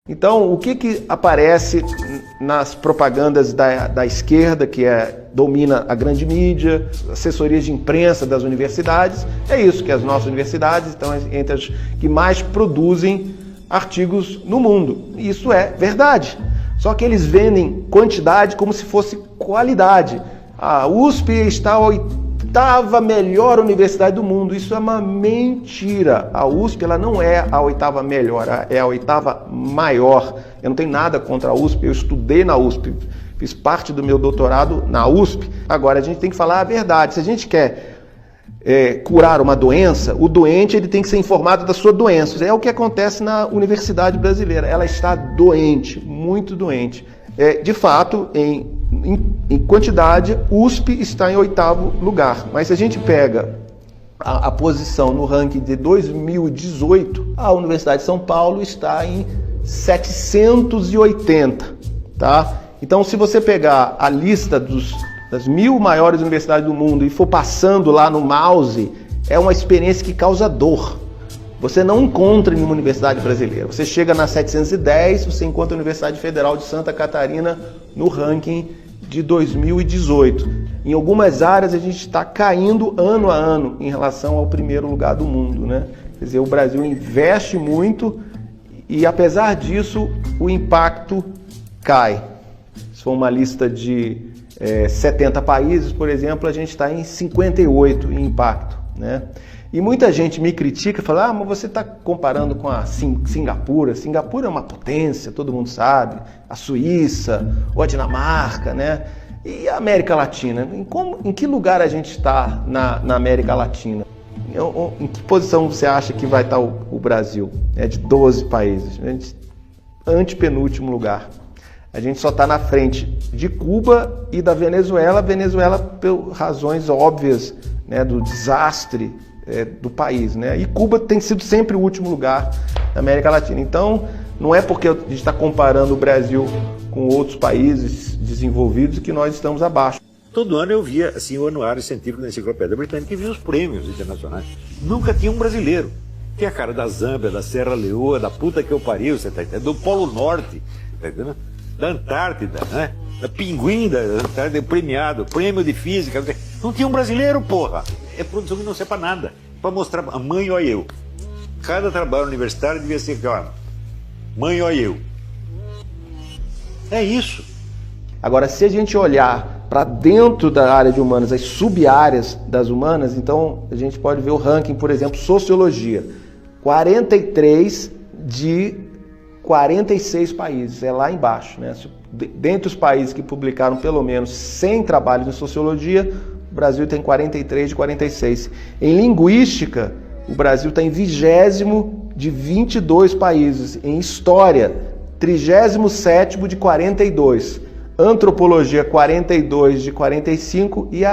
Então, o que aparece nas propagandas da esquerda, que domina a grande mídia, assessorias de imprensa das universidades? É isso, que as nossas universidades estão entre as que mais produzem artigos no mundo. Isso é verdade. Só que eles vendem quantidade como se fosse qualidade. A USP está a oitava melhor universidade do mundo. Isso é uma mentira. A USP ela não é a oitava melhor, é a oitava maior. Eu não tenho nada contra a USP, eu estudei na USP, fiz parte do meu doutorado na USP. Agora a gente tem que falar a verdade. Se a gente quer curar uma doença, o doente ele tem que ser informado da sua doença. É o que acontece na universidade brasileira. Ela está doente, muito doente. De fato, em quantidade, USP está em 8º lugar. Mas se a gente pega a posição no ranking de 2018, a Universidade de São Paulo está em 780, tá? Então, se você pegar a lista das 1000 maiores universidades do mundo e for passando lá no mouse, é uma experiência que causa dor. Você não encontra em nenhuma universidade brasileira. Você chega na 710, você encontra a Universidade Federal de Santa Catarina no ranking de 2018. Em algumas áreas a gente está caindo ano a ano em relação ao primeiro lugar do mundo, né? Quer dizer, o Brasil investe muito e, apesar disso, o impacto cai. Se for uma lista de 70 países, por exemplo, a gente está em 58 em impacto, né? E muita gente me critica e fala, mas você está comparando com a Singapura. Singapura é uma potência, todo mundo sabe. A Suíça, ou a Dinamarca, né? E a América Latina? Em que lugar a gente está na América Latina? Em que posição você acha que vai estar o Brasil? De 12 países. Antepenúltimo lugar. A gente só está na frente de Cuba e da Venezuela. Venezuela por razões óbvias, né, do desastre do país, né? E Cuba tem sido sempre o último lugar na América Latina. Então, não é porque a gente está comparando o Brasil com outros países desenvolvidos que nós estamos abaixo. Todo ano eu via assim, o anuário científico da Enciclopédia Britânica e via os prêmios internacionais. Nunca tinha um brasileiro. Tem a cara da Zâmbia, da Serra Leoa, da puta que eu pariu, você tá entendendo? Do Polo Norte, tá entendendo? Da Antártida, né? Da Pinguim da Antártida, premiado, prêmio de física. Não tinha um brasileiro, porra. É produção que não serve pra nada. Pra mostrar, a mãe, olha eu. Cada trabalho universitário devia ser, ó, mãe, olha eu. É isso. Agora, se a gente olhar para dentro da área de humanas, as sub-áreas das humanas, então a gente pode ver o ranking, por exemplo, sociologia. 43 de 46 países, é lá embaixo, né? Dentre os países que publicaram pelo menos 100 trabalhos em sociologia, o Brasil tem 43 de 46. Em linguística, o Brasil está em 20º de 22 países. Em história, 37º de 42. Antropologia, 42 de 45. E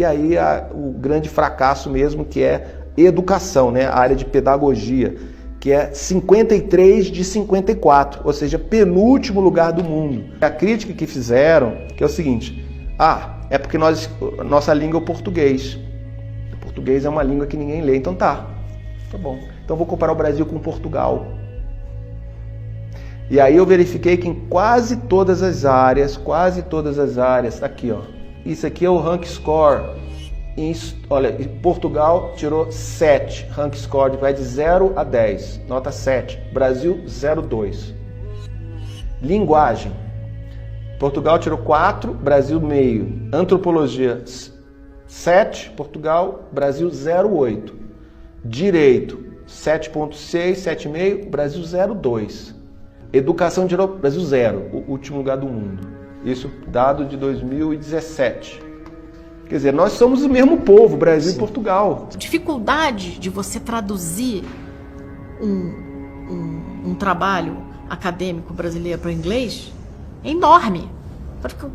aí o grande fracasso mesmo, que é educação, né? A área de pedagogia, que é 53 de 54, ou seja, penúltimo lugar do mundo. A crítica que fizeram, que é o seguinte, é porque nossa língua é o português. O português é uma língua que ninguém lê, então tá bom. Então vou comparar o Brasil com Portugal. E aí eu verifiquei que em quase todas as áreas, tá aqui, ó. Isso aqui é o rank score. Olha, Portugal tirou 7, rank score vai de 0 a 10, nota 7. Brasil, 0,2. Linguagem. Portugal tirou 4, Brasil meio. Antropologia, 7, Portugal, Brasil 0,8. Direito, 7,6, 7,5, Brasil 0,2. Educação tirou Brasil 0, o último lugar do mundo. Isso dado de 2017. Quer dizer, nós somos o mesmo povo, Brasil Sim. E Portugal. A dificuldade de você traduzir um trabalho acadêmico brasileiro para o inglês é enorme.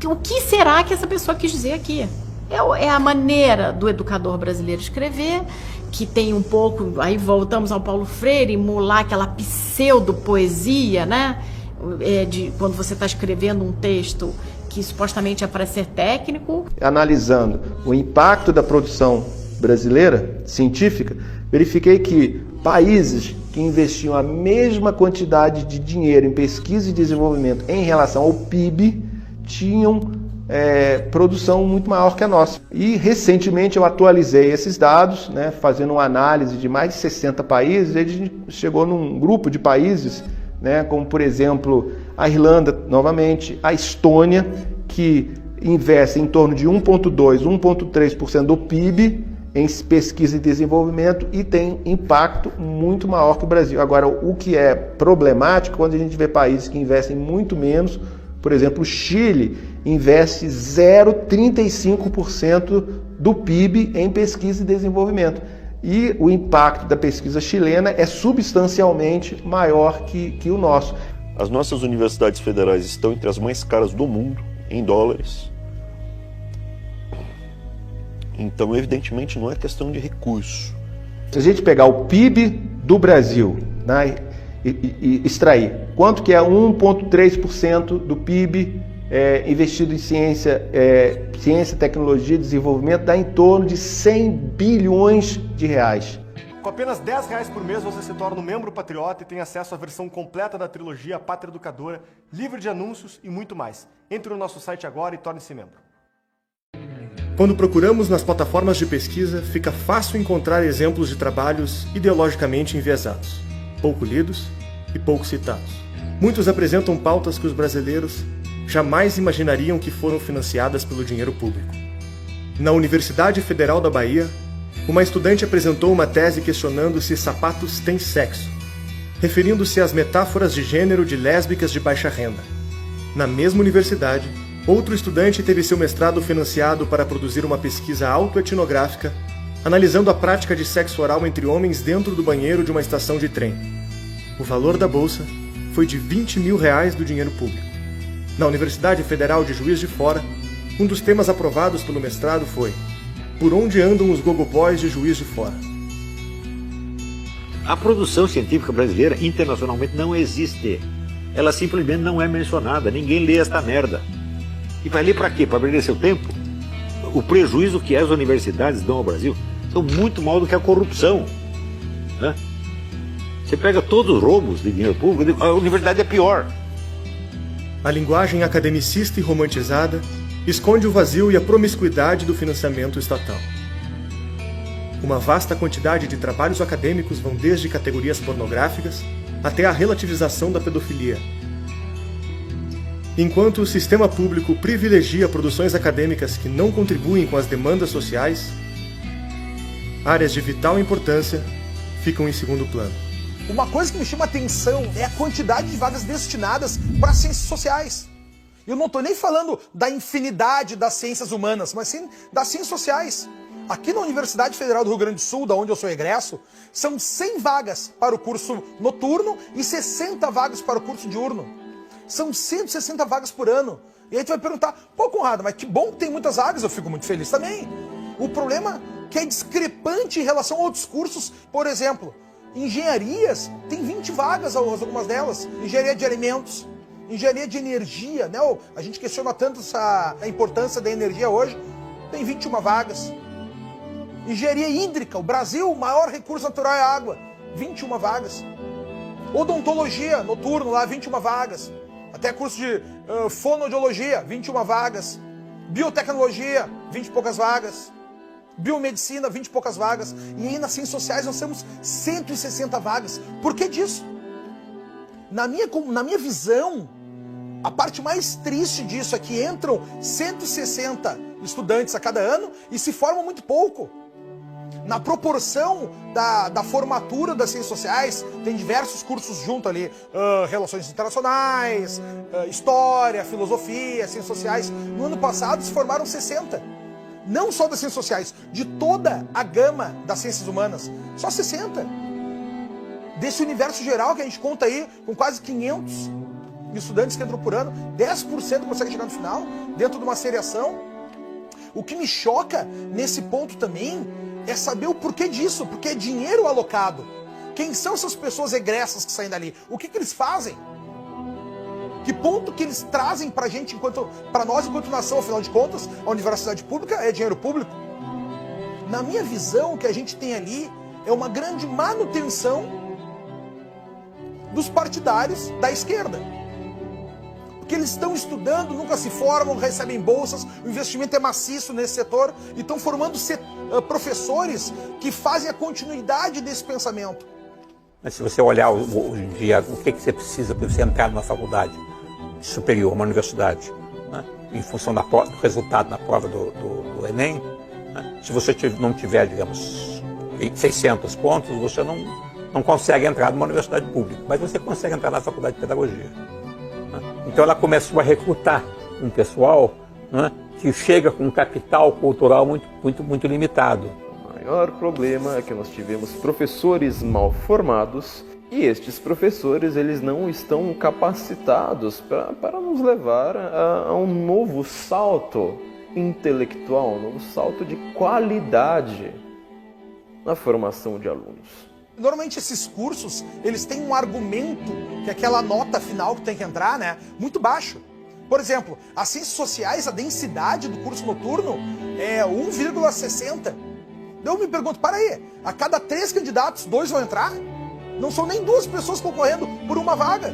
O que será que essa pessoa quis dizer aqui? É a maneira do educador brasileiro escrever, que tem um pouco, aí voltamos ao Paulo Freire, emular aquela pseudo-poesia, né? Quando você está escrevendo um texto que supostamente é para ser técnico. Analisando o impacto da produção brasileira, científica, verifiquei que países que investiam a mesma quantidade de dinheiro em pesquisa e desenvolvimento em relação ao PIB tinham produção muito maior que a nossa. E recentemente eu atualizei esses dados, né, fazendo uma análise de mais de 60 países, e a gente chegou num grupo de países, né, como por exemplo a Irlanda, novamente, a Estônia, que investe em torno de 1,2%, 1,3% do PIB em pesquisa e desenvolvimento e tem impacto muito maior que o Brasil. Agora, o que é problemático quando a gente vê países que investem muito menos, por exemplo, o Chile investe 0,35% do PIB em pesquisa e desenvolvimento. E o impacto da pesquisa chilena é substancialmente maior que o nosso. As nossas universidades federais estão entre as mais caras do mundo, em dólares. Então, evidentemente, não é questão de recurso. Se a gente pegar o PIB do Brasil, né, e extrair quanto que é 1,3% do PIB investido em ciência, tecnologia e desenvolvimento, dá em torno de 100 bilhões de reais. Com apenas R$10 por mês você se torna um membro patriota e tem acesso à versão completa da trilogia Pátria Educadora, livre de anúncios e muito mais. Entre no nosso site agora e torne-se membro. Quando procuramos nas plataformas de pesquisa, fica fácil encontrar exemplos de trabalhos ideologicamente enviesados, pouco lidos e pouco citados. Muitos apresentam pautas que os brasileiros jamais imaginariam que foram financiadas pelo dinheiro público. Na Universidade Federal da Bahia, uma estudante apresentou uma tese questionando se sapatos têm sexo, referindo-se às metáforas de gênero de lésbicas de baixa renda. Na mesma universidade, outro estudante teve seu mestrado financiado para produzir uma pesquisa autoetnográfica, analisando a prática de sexo oral entre homens dentro do banheiro de uma estação de trem. O valor da bolsa foi de R$20 mil do dinheiro público. Na Universidade Federal de Juiz de Fora, um dos temas aprovados pelo mestrado foi Por onde andam os gogoboys de Juiz de Fora? A produção científica brasileira internacionalmente não existe. Ela simplesmente não é mencionada. Ninguém lê esta merda. E vai ler para quê? Para perder seu tempo? O prejuízo que as universidades dão ao Brasil são muito maior do que a corrupção, né? Você pega todos os roubos de dinheiro público, a universidade é pior. A linguagem academicista e romantizada esconde o vazio e a promiscuidade do financiamento estatal. Uma vasta quantidade de trabalhos acadêmicos vão desde categorias pornográficas até a relativização da pedofilia. Enquanto o sistema público privilegia produções acadêmicas que não contribuem com as demandas sociais, áreas de vital importância ficam em segundo plano. Uma coisa que me chama a atenção é a quantidade de vagas destinadas para ciências sociais. Eu não estou nem falando da infinidade das ciências humanas, mas sim das ciências sociais. Aqui na Universidade Federal do Rio Grande do Sul, da onde eu sou egresso, são 100 vagas para o curso noturno e 60 vagas para o curso diurno. São 160 vagas por ano. E aí tu vai perguntar, pô, Conrado, mas que bom que tem muitas vagas, eu fico muito feliz também. O problema é que é discrepante em relação a outros cursos. Por exemplo, engenharias, tem 20 vagas, algumas delas. Engenharia de alimentos, engenharia de energia, né? A gente questiona tanto a importância da energia hoje, tem 21 vagas. Engenharia hídrica, o Brasil, o maior recurso natural é a água, 21 vagas. Odontologia, noturno lá, 21 vagas. Até curso de fonoaudiologia, 21 vagas. Biotecnologia, 20 e poucas vagas. Biomedicina, 20 e poucas vagas. E aí nas ciências sociais nós temos 160 vagas. Por que disso? Na minha visão, a parte mais triste disso é que entram 160 estudantes a cada ano e se formam muito pouco. Na proporção da formatura das ciências sociais, tem diversos cursos junto ali, relações internacionais, história, filosofia, ciências sociais. No ano passado se formaram 60. Não só das ciências sociais, de toda a gama das ciências humanas. Só 60. Desse universo geral que a gente conta aí, com quase 500 estudantes que entram por ano, 10% consegue chegar no final, dentro de uma seriação. O que me choca nesse ponto também é saber o porquê disso, porque é dinheiro alocado. Quem são essas pessoas egressas que saem dali? O que eles fazem? Que ponto que eles trazem pra gente, pra nós enquanto nação? Afinal de contas, a universidade pública é dinheiro público. Na minha visão, o que a gente tem ali é uma grande manutenção dos partidários da esquerda. Porque eles estão estudando, nunca se formam, recebem bolsas, o investimento é maciço nesse setor e estão formando professores que fazem a continuidade desse pensamento. Mas se você olhar hoje em dia, o que você precisa para você entrar numa faculdade superior, uma universidade, né? Em função do resultado na prova do Enem, né? Se você não tiver, digamos, 600 pontos, você não consegue entrar numa universidade pública, mas você consegue entrar na faculdade de pedagogia. Né? Então ela começou a recrutar um pessoal, né, que chega com um capital cultural muito limitado. O maior problema é que nós tivemos professores mal formados e estes professores eles não estão capacitados para nos levar a um novo salto intelectual, um novo salto de qualidade na formação de alunos. Normalmente esses cursos, eles têm um argumento, que é aquela nota final que tem que entrar, né, muito baixo. Por exemplo, as ciências sociais, a densidade do curso noturno é 1,60. Eu me pergunto, para aí, a cada 3 candidatos, 2 vão entrar? Não são nem 2 pessoas concorrendo por uma vaga.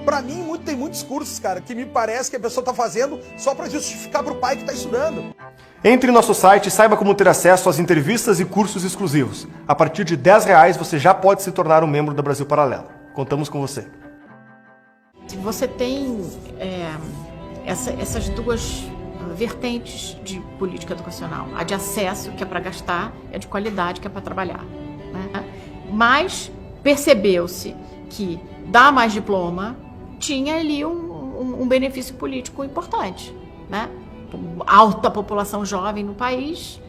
Para mim, tem muitos cursos, cara, que me parece que a pessoa está fazendo só para justificar para o pai que está estudando. Entre no nosso site e saiba como ter acesso às entrevistas e cursos exclusivos. A partir de R$10 você já pode se tornar um membro da Brasil Paralelo. Contamos com você. Você tem essas duas vertentes de política educacional. A de acesso, que é para gastar, e a de qualidade, que é para trabalhar. Né? Mas percebeu-se que dar mais diploma tinha ali um benefício político importante, né? Alta população jovem no país,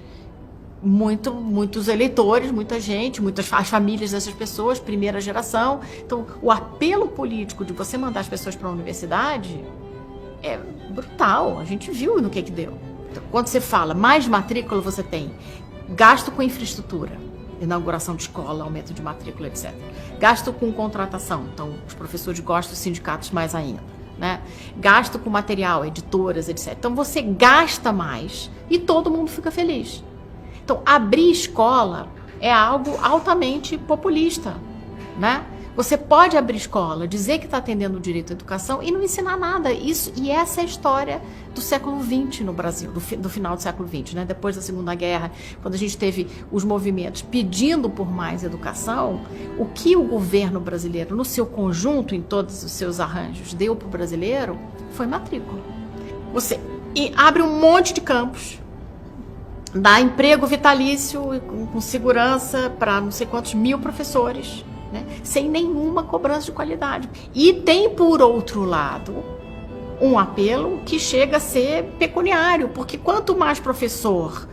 muitos eleitores, muita gente, as famílias dessas pessoas, primeira geração. Então, o apelo político de você mandar as pessoas para a universidade é brutal. A gente viu no que deu. Então, quando você fala mais matrícula, você tem gasto com infraestrutura, inauguração de escola, aumento de matrícula, etc. Gasto com contratação, então os professores gostam, os sindicatos mais ainda. Né? Gasto com material, editoras, etc. Então você gasta mais e todo mundo fica feliz. Então abrir escola é algo altamente populista, né? Você pode abrir escola, dizer que está atendendo o direito à educação e não ensinar nada. E essa é a história do século XX no Brasil, do final do século XX, né? Depois da Segunda Guerra, quando a gente teve os movimentos pedindo por mais educação, o que o governo brasileiro, no seu conjunto, em todos os seus arranjos, deu para o brasileiro foi matrícula. Você abre um monte de campos, dá emprego vitalício com segurança para não sei quantos mil professores, né? Sem nenhuma cobrança de qualidade. E tem, por outro lado, um apelo que chega a ser pecuniário, porque quanto mais professor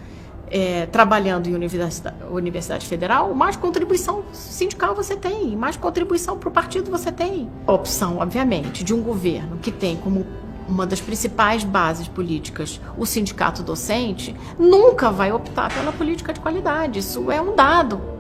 trabalhando em universidade federal, mais contribuição sindical você tem, mais contribuição para o partido você tem. A opção, obviamente, de um governo que tem como uma das principais bases políticas o sindicato docente, nunca vai optar pela política de qualidade. Isso é um dado.